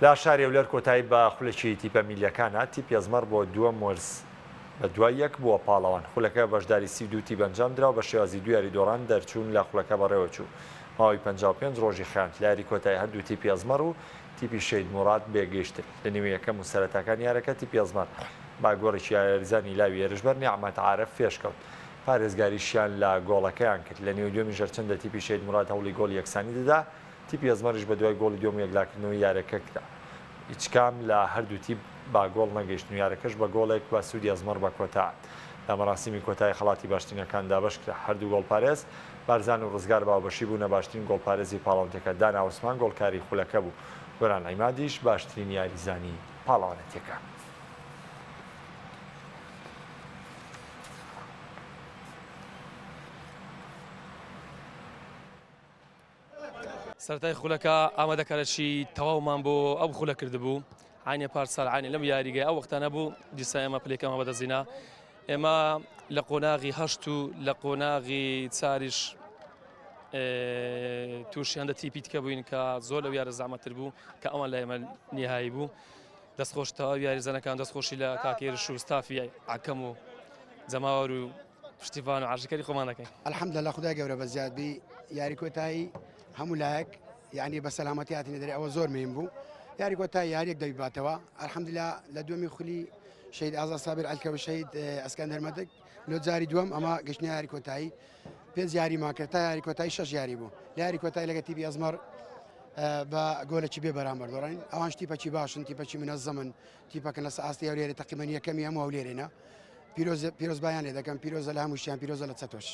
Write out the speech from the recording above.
لا شاری ولەر کۆتایی بە خولەکی تیپە میلیەکانە تیپی ئەزمەر بۆ دووەم وەرز بە دوای یەک بووە پاڵەوان خولەکە بەشداری 32 تیپ ئەنجام درا بە شێوازی دو یاریدۆڕان دەرچوون لە خولەکە بەڕێوە چوو ماوەی 55 ڕۆژی خاند لە یاری کۆتایی هەردوو تیپی ئەزمەر و تیپی شەید موراد بێگەیشتر لە نیوەی یەکەم و سەرەتاکان یارەکە تیپی ئەزمەر باگۆڕێکی یاریزانی لاوی ێرشبەر نیعمەت عارف فێشکەوت پارێزگاریشیان لە گۆڵەکەیان کرد لە نێو دوێمی ژەرچەندە تیپی شەید موراد هەوڵی گۆڵ یەکسانی دەدا تیپی ئەزمەریش بە دوای گۆڵی دوم یەکلاکردنەوەی یارەکە کرا هیچکام لە هەردوو تیپ با گۆڵ نەگەیشتن و یارەکەش بە گۆڵێک بە سوودی ئەزمەر بە کۆتا لە مەراسیمی کۆتایی خەڵاتی باشترینەکان دابەش کرا هەردوو گۆڵپارێز بارزان و ڕزگار باوبەشی بوو نەباشترین گۆڵپارێزی پاڵەوانەتەکە دانا عوسمان گۆڵکاری خولەکە بوو گۆران عیمادیش باشترین یاریزانی پاڵەوانەتەکە. سەرەتای خولەکە ئامادەکارەشی تەواومان بۆ ئەو خولە کردبوو عینێ پارسال عینێ لەم یاریگە ئەو وەختانە بوو دیسا ئێمە پلەکەمە بەدەزینا ئێمە لە قۆناغی هەشت و لە قۆناغی چاریش تووشی هەندە تیپی تکە بووین کە زۆر لەو یارە زەحمەتتر بوو کە ئەوان لە ئێمە نیهایی بوو دەستخۆشتەوە یاریزانەکان دەستخۆشی لە کاکێرش و ستافی عەکەم و جەماوەر و پشتیوان و عاشقەری خۆمان دەکەین. الحەمدولله خودای گەورە بە زیادبی یاری کۆتایی هەموو لایەک یعنی بە سەلامەتی هاتینە دەرێ ئەوە زۆر مهم بوو یاری کۆتایی یاریەک دەبیباتەوە الحەمدولله لە دووەمی خولی شەید ئازاد سابر ئەلکەوە شەید ئەسکەندەر مەدەک لۆ جاری دووەم ئەمە گەشتنی یاری کۆتایی پێنج یاری ماکرد تا یاری کۆتایی 6 یاری بوو لە یاری کۆتایی لەگە تیپی ئەزمەر بە گۆلێکی بێ بەرامبەر دۆڕین ئەوانش تیپەکی باشن تیپەکی منەزەمن تیپەکەن لە ئاستی هەولێرە تەقریبەن یەکەمی هەموو هەولێرێنە پیرۆز بایان لێ دەکەم پیرۆزە لە هەمووشیان پیرۆزە لە چەتۆش.